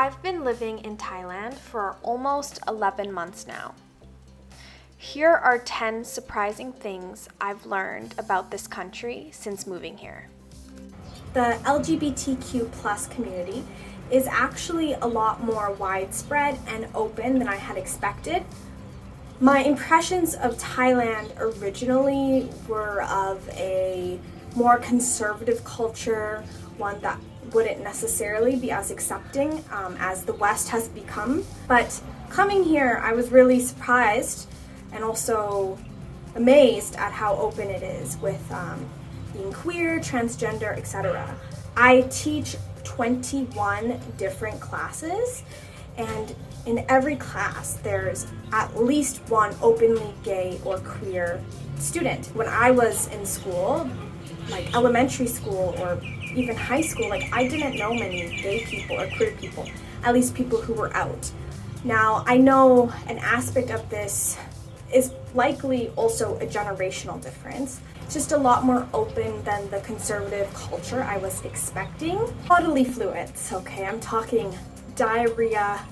I've been living in Thailand for almost 11 months now. Here are 10 surprising things I've learned about this country since moving here. The LGBTQ plus community is actually a lot more widespread and open than I had expected. My impressions of Thailand originally were of a more conservative culture, one that wouldn't necessarily be as accepting as the West has become. But coming here, I was really surprised and also amazed at how open it is with being queer, transgender, etc. I teach 21 different classes, and in every class there's at least one openly gay or queer student. When I was in school, like elementary school or even high school, like I didn't know many gay people or queer people, at least people who were out. Now I know an aspect of this is likely also a generational difference. It's just a lot more open than the conservative culture I was expecting. Bodily fluids, okay, I'm talking diarrhea,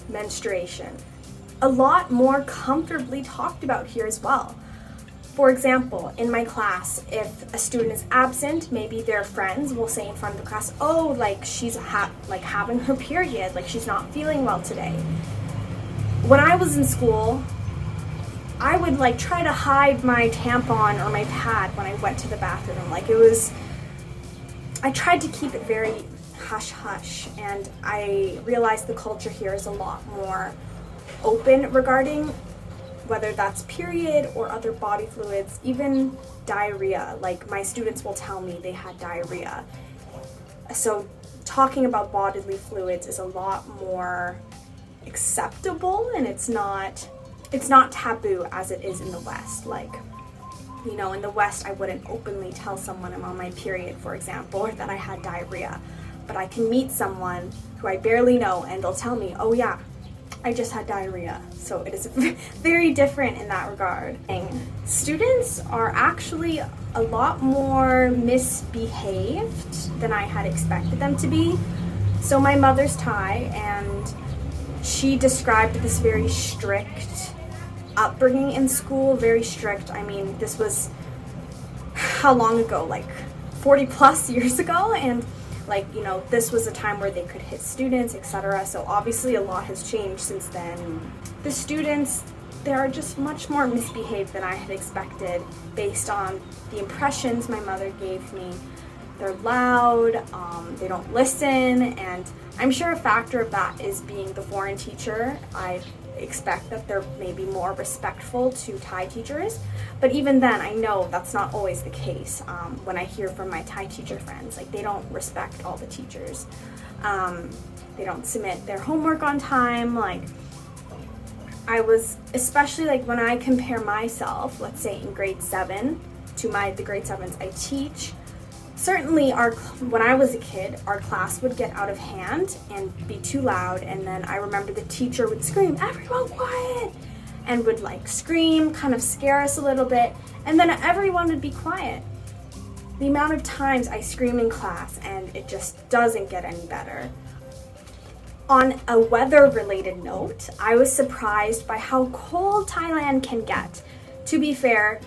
menstruation. A lot more comfortably talked about here as well. For example, in my class, if a student is absent, maybe their friends will say in front of the class, oh, like she's having her period, like she's not feeling well today. When I was in school, I would like try to hide my tampon or my pad when I went to the bathroom. I tried to keep it very hush-hush, and I realized the culture here is a lot more open regarding whether that's period or other body fluids, even diarrhea. Like my students will tell me they had diarrhea. So talking about bodily fluids is a lot more acceptable, and it's not taboo as it is in the West. Like, you know, in the West I wouldn't openly tell someone I'm on my period, for example, or that I had diarrhea. But I can meet someone who I barely know and they'll tell me, oh yeah, I just had diarrhea. So it is very different in that regard. Students are actually a lot more misbehaved than I had expected them to be. So my mother's Thai, and she described this very strict upbringing in school, very strict. I mean, this was how long ago? Like 40 plus years ago, and like, you know, this was a time where they could hit students, etc. So obviously a lot has changed since then. The students, they are just much more misbehaved than I had expected based on the impressions my mother gave me. They're loud, they don't listen, and I'm sure a factor of that is being the foreign teacher. I expect that they're maybe more respectful to Thai teachers, but even then I know that's not always the case. When I hear from my Thai teacher friends, like they don't respect all the teachers. They don't submit their homework on time. Like I was, especially like when I compare myself, let's say in grade 7 to the grade 7s I teach, certainly when I was a kid, our class would get out of hand and be too loud, and then I remember the teacher would scream, everyone quiet, and would like scream, kind of scare us a little bit, and then everyone would be quiet. The amount of times I scream in class and it just doesn't get any better. On a weather-related note, I was surprised by how cold Thailand can get. To be fair,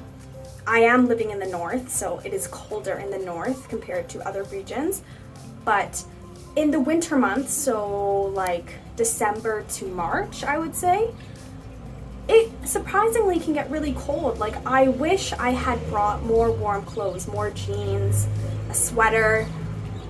I am living in the north, so it is colder in the north compared to other regions. But in the winter months, so like December to March, I would say, it surprisingly can get really cold. Like I wish I had brought more warm clothes, more jeans, a sweater.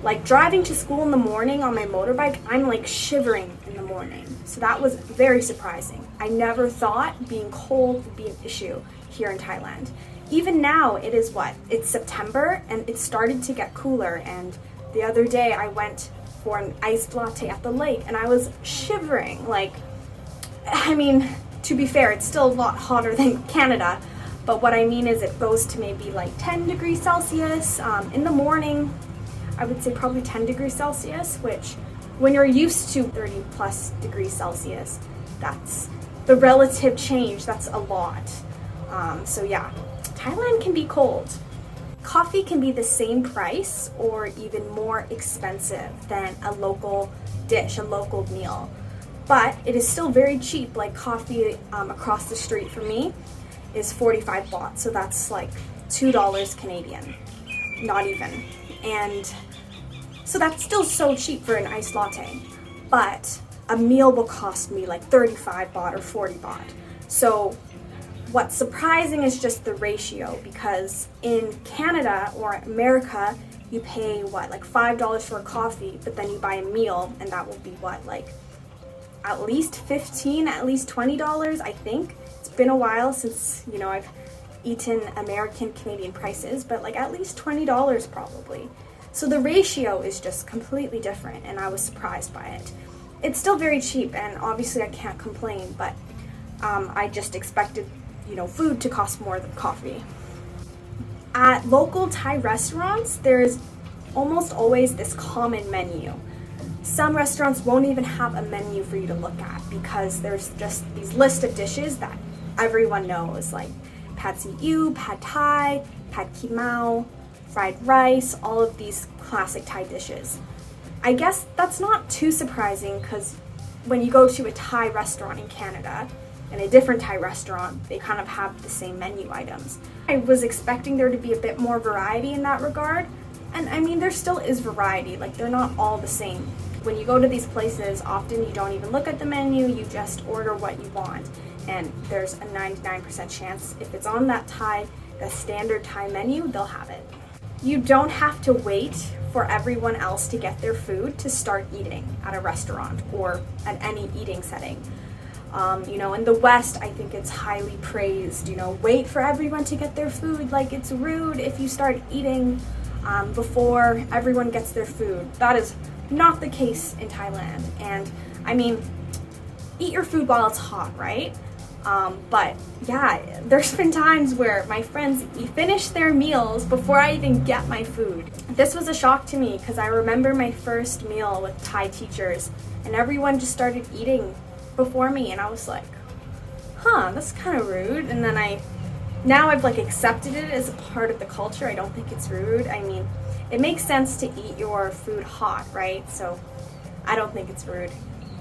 Like driving to school in the morning on my motorbike, I'm like shivering in the morning. So that was very surprising. I never thought being cold would be an issue here in Thailand. Even now, it's September, and it started to get cooler, and the other day I went for an iced latte at the lake, and I was shivering. Like, I mean, to be fair, it's still a lot hotter than Canada, but what I mean is it goes to maybe like 10 degrees Celsius. In the morning, I would say probably 10 degrees Celsius, which when you're used to 30 plus degrees Celsius, that's the relative change, that's a lot. So yeah. Thailand can be cold. Coffee can be the same price or even more expensive than a local dish, a local meal. But it is still very cheap. Like coffee across the street from me is 45 baht, so that's like $2 Canadian, not even. And so that's still so cheap for an iced latte. But a meal will cost me like 35 baht or 40 baht. So what's surprising is just the ratio, because in Canada or America, you pay like $5 for a coffee, but then you buy a meal and that will be like at least $15, at least $20, I think. It's been a while since, I've eaten American Canadian prices, but like at least $20 probably. So the ratio is just completely different, and I was surprised by it. It's still very cheap, and obviously I can't complain, but I just expected, food to cost more than coffee. At local Thai restaurants, there's almost always this common menu. Some restaurants won't even have a menu for you to look at, because there's just these list of dishes that everyone knows, like pad see ew, pad thai, pad khee mao, fried rice, all of these classic Thai dishes. I guess that's not too surprising, because when you go to a Thai restaurant in Canada and a different Thai restaurant, they kind of have the same menu items. I was expecting there to be a bit more variety in that regard, and I mean, there still is variety, like they're not all the same. When you go to these places, often you don't even look at the menu, you just order what you want, and there's a 99% chance if it's on the standard Thai menu, they'll have it. You don't have to wait for everyone else to get their food to start eating at a restaurant or at any eating setting. In the West, I think it's highly praised, wait for everyone to get their food. Like, it's rude if you start eating before everyone gets their food. That is not the case in Thailand. And I mean, eat your food while it's hot, right? But yeah, there's been times where my friends finish their meals before I even get my food. This was a shock to me, because I remember my first meal with Thai teachers and everyone just started eating before me, and I was like, that's kind of rude. And then now I've like accepted it as a part of the culture. I don't think it's rude. I mean, it makes sense to eat your food hot, right? So I don't think it's rude.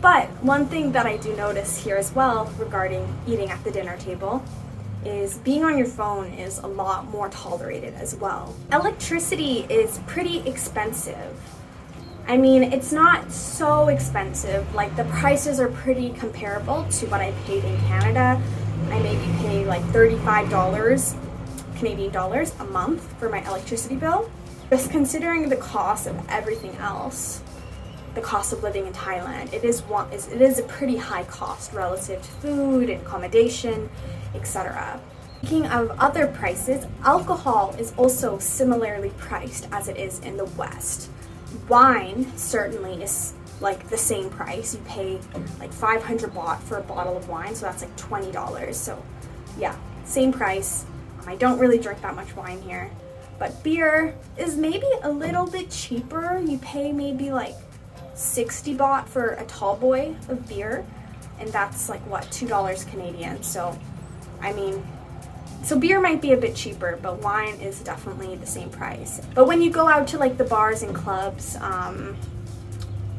But one thing that I do notice here as well regarding eating at the dinner table is being on your phone is a lot more tolerated as well. Electricity is pretty expensive. I mean, it's not so expensive. Like, the prices are pretty comparable to what I paid in Canada. I maybe pay like $35 Canadian dollars a month for my electricity bill. Just considering the cost of everything else, the cost of living in Thailand, it is a pretty high cost relative to food and accommodation, etc. Speaking of other prices, alcohol is also similarly priced as it is in the West. Wine certainly is like the same price. You pay like 500 baht for a bottle of wine, so that's like $20. So yeah, same price. I don't really drink that much wine here. But beer is maybe a little bit cheaper. You pay maybe like 60 baht for a tall boy of beer, and that's like what, $2 Canadian. So I mean, so beer might be a bit cheaper, but wine is definitely the same price. But when you go out to like the bars and clubs,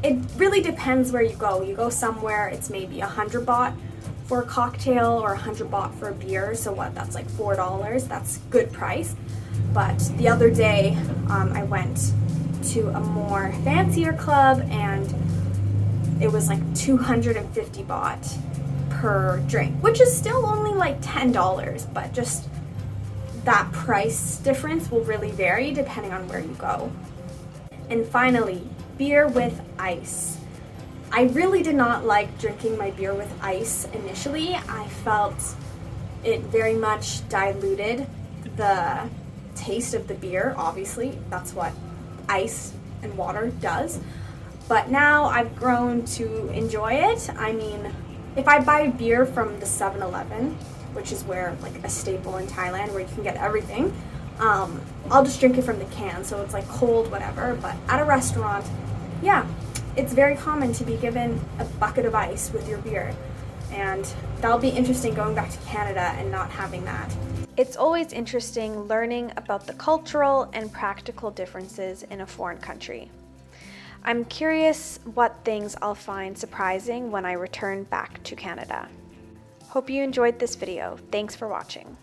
it really depends where you go. You go somewhere, it's maybe 100 baht for a cocktail or 100 baht for a beer. So what, that's like $4. That's good price. But the other day, I went to a more fancier club, and it was like 250 baht per drink, which is still only like $10, but just that price difference will really vary depending on where you go. And finally, beer with ice. I really did not like drinking my beer with ice initially. I felt it very much diluted the taste of the beer. Obviously, that's what ice and water does. But now I've grown to enjoy it. I mean, if I buy beer from the 7-Eleven, which is where like a staple in Thailand where you can get everything, I'll just drink it from the can, so it's like cold, whatever. But at a restaurant, yeah, it's very common to be given a bucket of ice with your beer. And that'll be interesting going back to Canada and not having that. It's always interesting learning about the cultural and practical differences in a foreign country. I'm curious what things I'll find surprising when I return back to Canada. Hope you enjoyed this video. Thanks for watching.